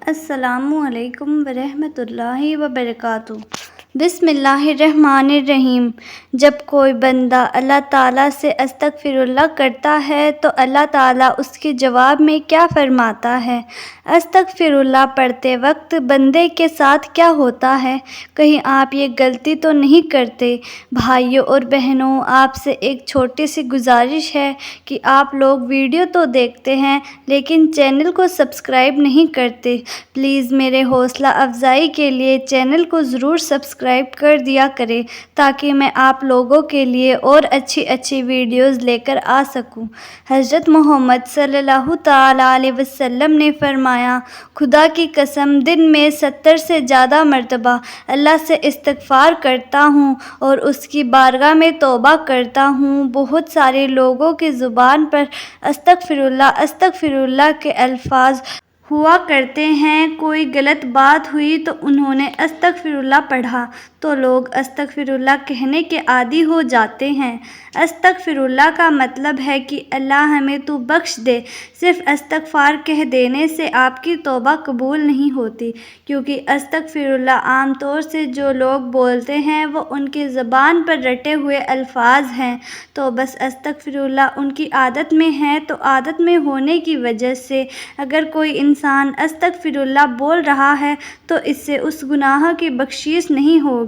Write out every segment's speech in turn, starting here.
السلام علیکم ورحمۃ اللہ وبرکاتہ۔ بسم اللہ الرحمن الرحیم۔ جب کوئی بندہ اللہ تعالیٰ سے استغفر اللہ کرتا ہے تو اللہ تعالیٰ اس کے جواب میں کیا فرماتا ہے؟ استغفر اللہ پڑھتے وقت بندے کے ساتھ کیا ہوتا ہے؟ کہیں آپ یہ غلطی تو نہیں کرتے؟ بھائیوں اور بہنوں، آپ سے ایک چھوٹی سی گزارش ہے کہ آپ لوگ ویڈیو تو دیکھتے ہیں لیکن چینل کو سبسکرائب نہیں کرتے۔ پلیز میرے حوصلہ افزائی کے لیے چینل کو ضرور سبسکرائب کر دیا کریں تاکہ میں آپ لوگوں کے لیے اور اچھی ویڈیوز لے کر آ سکوں۔ حضرت محمد صلی اللہ تعالیٰ علیہ وسلم نے فرمایا، خدا کی قسم دن میں 70 سے زیادہ مرتبہ اللہ سے استغفار کرتا ہوں اور اس کی بارگاہ میں توبہ کرتا ہوں۔ بہت سارے لوگوں کی زبان پر استغفر اللہ کے الفاظ ہوا کرتے ہیں۔ کوئی غلط بات ہوئی تو انہوں نے استغفر اللہ پڑھا تو لوگ استغفر اللہ کہنے کے عادی ہو جاتے ہیں۔ استغفر اللہ کا مطلب ہے کہ اللہ ہمیں تو بخش دے۔ صرف استغفار کہہ دینے سے آپ کی توبہ قبول نہیں ہوتی، کیونکہ استغفر اللہ عام طور سے جو لوگ بولتے ہیں وہ ان کی زبان پر رٹے ہوئے الفاظ ہیں، تو بس استغفر اللہ ان کی عادت میں ہے، تو عادت میں ہونے کی وجہ سے اگر کوئی انسان استغفر اللہ بول رہا ہے تو اس سے اس گناہ کی بخشش نہیں ہوگی۔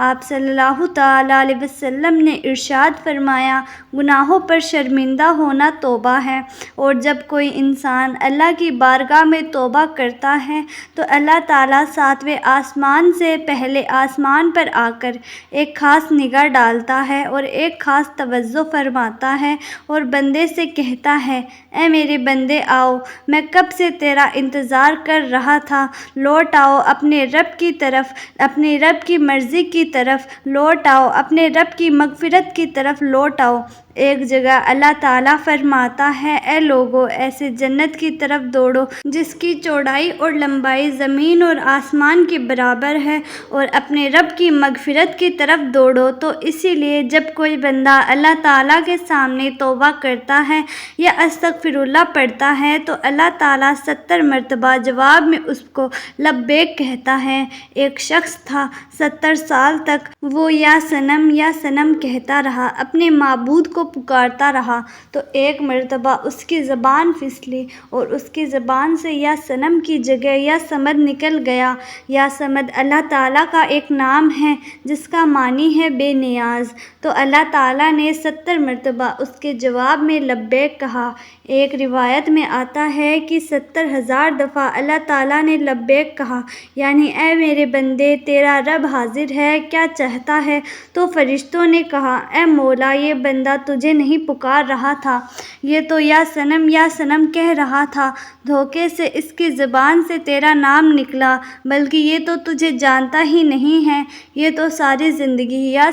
آپ صلی اللہ تعالیٰ علیہ وسلم نے ارشاد فرمایا، گناہوں پر شرمندہ ہونا توبہ ہے، اور جب کوئی انسان اللہ کی بارگاہ میں توبہ کرتا ہے تو اللہ تعالیٰ 7ویں آسمان سے پہلے آسمان پر آ کر ایک خاص نگاہ ڈالتا ہے اور ایک خاص توجہ فرماتا ہے اور بندے سے کہتا ہے، اے میرے بندے آؤ، میں کب سے تیرا انتظار کر رہا تھا، لوٹ آؤ اپنے رب کی طرف، اپنے رب کی مرضی کی طرف لوٹ آؤ، اپنے رب کی مغفرت کی طرف لوٹ آؤ۔ ایک جگہ اللہ تعالیٰ فرماتا ہے، اے لوگو، ایسے جنت کی طرف دوڑو جس کی چوڑائی اور لمبائی زمین اور آسمان کے برابر ہے، اور اپنے رب کی مغفرت کی طرف دوڑو۔ تو اسی لیے جب کوئی بندہ اللہ تعالیٰ کے سامنے توبہ کرتا ہے یا استغفر اللہ پڑھتا ہے تو اللہ تعالیٰ 70 مرتبہ جواب میں اس کو لبیک کہتا ہے۔ ایک شخص تھا، 70 سال تک وہ یا صنم کہتا رہا، اپنے معبود کو پکارتا رہا، تو ایک مرتبہ اس کی زبان پھسلی اور اس کی زبان سے یا صنم کی جگہ یا صمد نکل گیا۔ یا صمد اللہ تعالیٰ کا ایک نام ہے جس کا معنی ہے بے نیاز، تو اللہ تعالیٰ نے 70 مرتبہ اس کے جواب میں لبیک کہا۔ ایک روایت میں آتا ہے کہ 70,000 دفعہ اللہ تعالیٰ نے لبیک کہا، یعنی اے میرے بندے، تیرا رب حاضر ہے، کیا چاہتا ہے؟ تو فرشتوں نے کہا، اے مولا، یہ بندہ تجھے نہیں پکار رہا تھا، یہ تو یا صنم کہہ رہا تھا، دھوکے سے اس کی زبان سے تیرا نام نکلا، بلکہ یہ تو تجھے جانتا ہی نہیں ہے، یہ تو ساری زندگی یا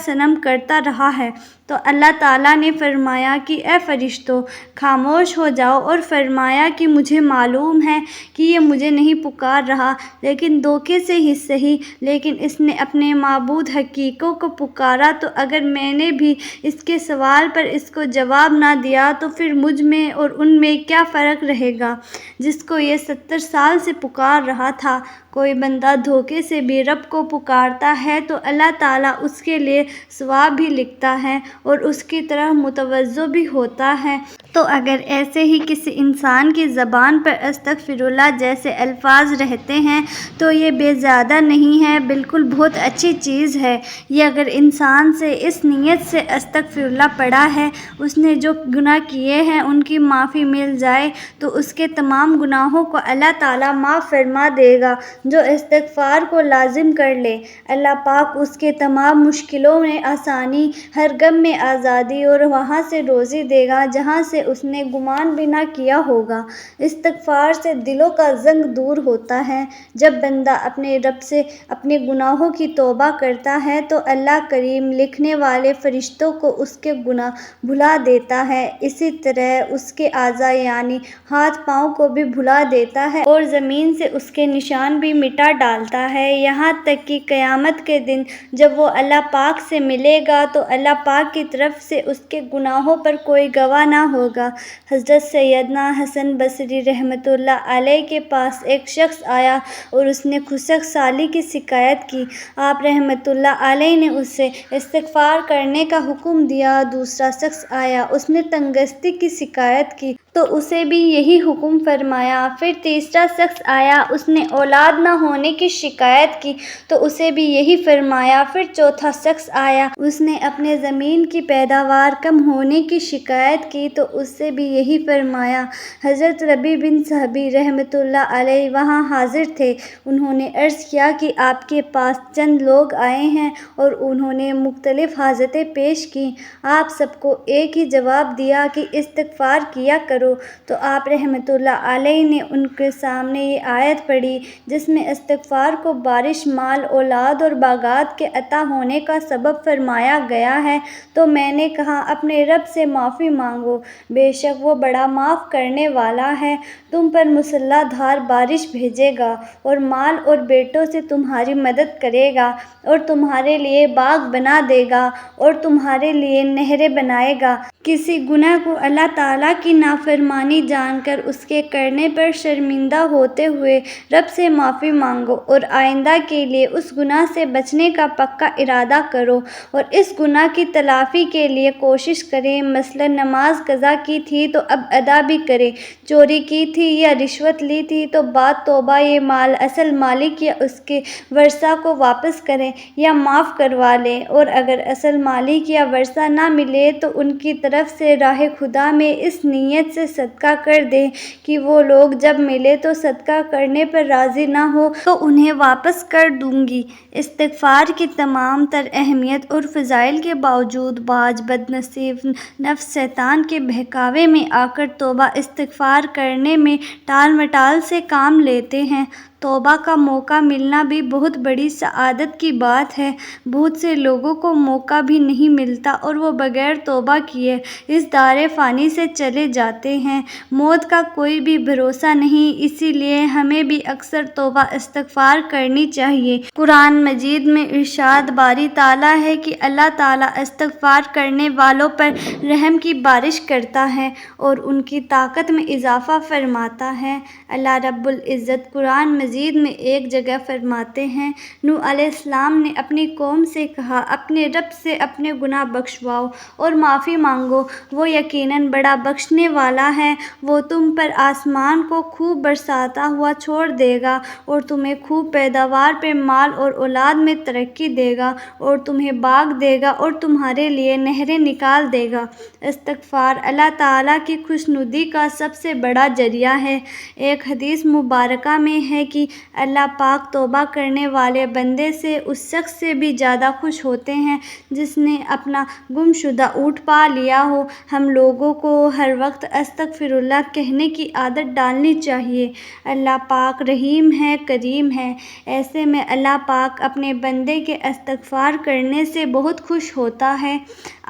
صنم کرتا رہا ہے۔ تو اللہ تعالیٰ نے فرمایا کہ اے فرشتوں، خاموش ہو جاؤ، اور فرمایا کہ مجھے معلوم ہے کہ یہ مجھے نہیں پکار رہا، لیکن دھوکے سے ہی صحیح، لیکن اس نے اپنے معبود حقیقی کو پکارا، تو اگر میں نے بھی اس کے سوال پر اس کو جواب نہ دیا تو پھر مجھ میں اور ان میں کیا فرق رہے گا جس کو یہ 70 سال سے پکار رہا تھا۔ کوئی بندہ دھوکے سے بھی رب کو پکارتا ہے تو اللہ تعالیٰ اس کے لیے ثواب بھی لکھتا ہے اور اس کی طرف متوجہ بھی ہوتا ہے۔ تو اگر ایسے ہی کسی انسان کی زبان پر استغفر اللہ جیسے الفاظ رہتے ہیں تو یہ بے زیادہ نہیں ہے، بالکل بہت اچھی چیز ہے۔ یہ اگر انسان سے اس نیت سے استغفر اللہ پڑھا ہے، اس نے جو گناہ کیے ہیں ان کی معافی مل جائے تو اس کے تمام گناہوں کو اللہ تعالیٰ معاف فرما دے گا۔ جو استغفار کو لازم کر لے، اللہ پاک اس کے تمام مشکلوں میں آسانی، ہر غم میں آزادی اور وہاں سے روزی دے گا جہاں سے اس نے گمان بھی نہ کیا ہوگا۔ استغفار سے دلوں کا زنگ دور ہوتا ہے۔ جب بندہ اپنے رب سے اپنے گناہوں کی توبہ کرتا ہے تو اللہ کریم لکھنے والے فرشتوں کو اس کے گناہ بھلا دیتا ہے، اسی طرح اس کے اعضاء یعنی ہاتھ پاؤں کو بھی بھلا دیتا ہے اور زمین سے اس کے نشان بھی مٹا ڈالتا ہے، یہاں تک کہ قیامت کے دن جب وہ اللہ پاک سے ملے گا تو اللہ پاک کی طرف سے اس کے گناہوں پر کوئی گواہ نہ ہوگا۔ ہوگا۔ حضرت سیدنا حسن بصری رحمۃ اللہ علیہ کے پاس ایک شخص آیا اور اس نے خشک سالی کی شکایت کی۔ آپ رحمۃ اللہ علیہ نے اسے استغفار کرنے کا حکم دیا۔ دوسرا شخص آیا، اس نے تنگستی کی شکایت کی تو اسے بھی یہی حکم فرمایا۔ پھر تیسرا شخص آیا، اس نے اولاد نہ ہونے کی شکایت کی تو اسے بھی یہی فرمایا۔ پھر چوتھا شخص آیا، اس نے اپنے زمین کی پیداوار کم ہونے کی شکایت کی تو اس سے بھی یہی فرمایا۔ حضرت ربیع بن صحبی رحمۃ اللہ علیہ وہاں حاضر تھے۔ انہوں نے عرض کیا کہ آپ کے پاس چند لوگ آئے ہیں اور انہوں نے مختلف حاجتیں پیش کیں۔ آپ سب کو ایک ہی جواب دیا کہ استغفار کیا کرو۔ تو آپ رحمۃ اللہ علیہ نے ان کے سامنے یہ آیت پڑھی جس میں استغفار کو بارش، مال، اولاد اور باغات کے عطا ہونے کا سبب فرمایا گیا ہے۔ تو میں نے کہا، اپنے رب سے معافی مانگو، بے شک وہ بڑا معاف کرنے والا ہے۔ تم پر مسلح دھار بارش بھیجے گا اور مال اور بیٹوں سے تمہاری مدد کرے گا اور تمہارے لیے باغ بنا دے گا اور تمہارے لیے نہریں بنائے گا۔ کسی گناہ کو اللہ تعالیٰ کی نافرمانی جان کر اس کے کرنے پر شرمندہ ہوتے ہوئے رب سے معافی مانگو اور آئندہ کے لیے اس گناہ سے بچنے کا پکا ارادہ کرو اور اس گناہ کی تلافی کے لیے کوشش کریں۔ مثلاً نماز قضا کی تھی تو اب ادا بھی کریں، چوری کی تھی یا رشوت لی تھی تو بعد توبہ یہ مال اصل مالک یا اس کے ورثہ کو واپس کریں یا معاف کروا لیں، اور اگر اصل مالک یا ورثہ نہ ملے تو ان کی طرف سے راہ خدا میں اس نیت سے صدقہ کر دیں کہ وہ لوگ جب ملے تو صدقہ کرنے پر راضی نہ ہو تو انہیں واپس کر دوں گی۔ استغفار کی تمام تر اہمیت اور فضائل کے باوجود بعض بد نصیب نفس شیطان کے بہکاوے میں آ کر توبہ استغفار کرنے میں ٹال مٹال سے کام لیتے ہیں۔ توبہ کا موقع ملنا بھی بہت بڑی سعادت کی بات ہے۔ بہت سے لوگوں کو موقع بھی نہیں ملتا اور وہ بغیر توبہ کیے اس دار فانی سے چلے جاتے ہیں۔ موت کا کوئی بھی بھروسہ نہیں، اسی لیے ہمیں بھی اکثر توبہ استغفار کرنی چاہیے۔ قرآن مجید میں ارشاد باری تعالیٰ ہے کہ اللہ تعالیٰ استغفار کرنے والوں پر رحم کی بارش کرتا ہے اور ان کی طاقت میں اضافہ فرماتا ہے۔ اللہ رب العزت قرآن مجید میں ایک جگہ فرماتے ہیں، نوح علیہ السلام نے اپنی قوم سے کہا، اپنے رب سے اپنے گناہ بخشواؤ اور معافی مانگو، وہ یقیناً بڑا بخشنے والا ہے۔ وہ تم پر آسمان کو خوب برساتا ہوا چھوڑ دے گا اور تمہیں خوب پیداوار پہ مال اور اولاد میں ترقی دے گا اور تمہیں باغ دے گا اور تمہارے لیے نہریں نکال دے گا۔ استغفار اللہ تعالیٰ کی خوشنودی کا سب سے بڑا ذریعہ ہے۔ ایک حدیث مبارکہ میں ہے کہ اللہ پاک توبہ کرنے والے بندے سے اس شخص سے بھی زیادہ خوش ہوتے ہیں جس نے اپنا گم شدہ اونٹ پا لیا ہو۔ ہم لوگوں کو ہر وقت استغفر اللہ کہنے کی عادت ڈالنی چاہیے۔ اللہ پاک رحیم ہے، کریم ہے، ایسے میں اللہ پاک اپنے بندے کے استغفار کرنے سے بہت خوش ہوتا ہے۔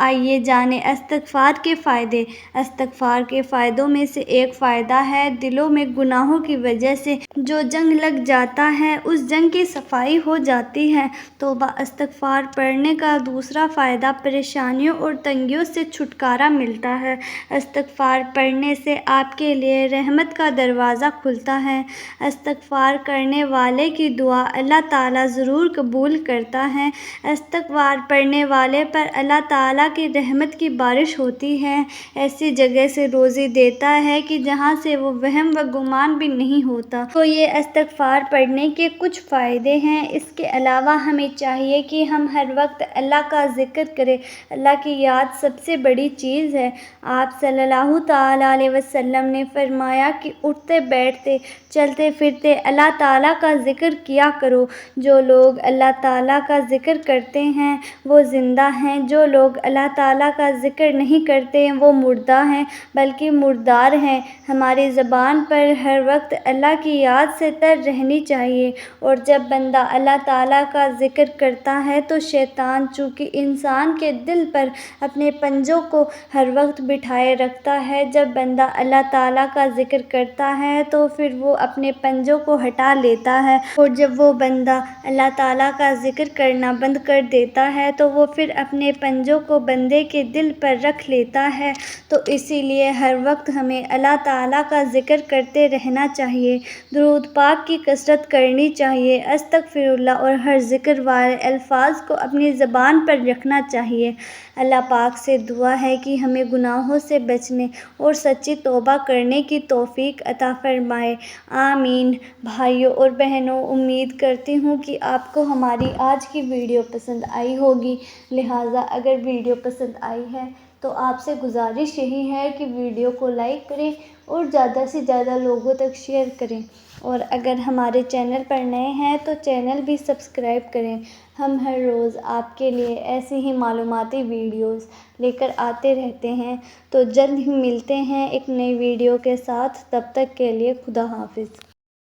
آئیے جانیں استغفار کے فائدے۔ استغفار کے فائدوں میں سے ایک فائدہ ہے دلوں میں گناہوں کی وجہ سے جو جنگ لگ جاتا ہے اس جنگ کی صفائی ہو جاتی ہے۔ توبہ استغفار پڑھنے کا دوسرا فائدہ پریشانیوں اور تنگیوں سے چھٹکارا ملتا ہے۔ استغفار پڑھنے سے آپ کے لیے رحمت کا دروازہ کھلتا ہے۔ استغفار کرنے والے کی دعا اللہ تعالیٰ ضرور قبول کرتا ہے۔ استغفار پڑھنے والے پر اللہ تعالیٰ کی رحمت کی بارش ہوتی ہے، ایسی جگہ سے روزی دیتا ہے کہ جہاں سے وہ وہم و گمان بھی نہیں ہوتا۔ تو یہ استغفار پڑھنے کے کچھ فائدے ہیں۔ اس کے علاوہ ہمیں چاہیے کہ ہم ہر وقت اللہ کا ذکر کریں۔ اللہ کی یاد سب سے بڑی چیز ہے۔ آپ صلی اللہ تعالیٰ علیہ وسلم نے فرمایا کہ اٹھتے بیٹھتے چلتے پھرتے اللہ تعالیٰ کا ذکر کیا کرو۔ جو لوگ اللہ تعالیٰ کا ذکر کرتے ہیں وہ زندہ ہیں، جو لوگ اللہ تعالیٰ کا ذکر نہیں کرتے وہ مردہ ہیں بلکہ مردار ہیں۔ ہماری زبان پر ہر وقت اللہ کی یاد سے تر کر رہنی چاہیے۔ اور جب بندہ اللہ تعالیٰ کا ذکر کرتا ہے تو شیطان چونکہ انسان کے دل پر اپنے پنجوں کو ہر وقت بٹھائے رکھتا ہے، جب بندہ اللہ تعالیٰ کا ذکر کرتا ہے تو پھر وہ اپنے پنجوں کو ہٹا لیتا ہے، اور جب وہ بندہ اللہ تعالیٰ کا ذکر کرنا بند کر دیتا ہے تو وہ پھر اپنے پنجوں کو بندے کے دل پر رکھ لیتا ہے۔ تو اسی لیے ہر وقت ہمیں اللہ تعالیٰ کا ذکر کرتے رہنا چاہیے، درود پاک کی کثرت کرنی چاہیے، استغفر اللہ اور ہر ذکر والے الفاظ کو اپنی زبان پر رکھنا چاہیے۔ اللہ پاک سے دعا ہے کہ ہمیں گناہوں سے بچنے اور سچی توبہ کرنے کی توفیق عطا فرمائے، آمین۔ بھائیوں اور بہنوں، امید کرتی ہوں کہ آپ کو ہماری آج کی ویڈیو پسند آئی ہوگی، لہٰذا اگر ویڈیو پسند آئی ہے تو آپ سے گزارش یہی ہے کہ ویڈیو کو لائک کریں اور زیادہ سے زیادہ لوگوں تک شیئر کریں، اور اگر ہمارے چینل پر نئے ہیں تو چینل بھی سبسکرائب کریں۔ ہم ہر روز آپ کے لیے ایسی ہی معلوماتی ویڈیوز لے کر آتے رہتے ہیں، تو جلد ہی ملتے ہیں ایک نئی ویڈیو کے ساتھ، تب تک کے لیے خدا حافظ۔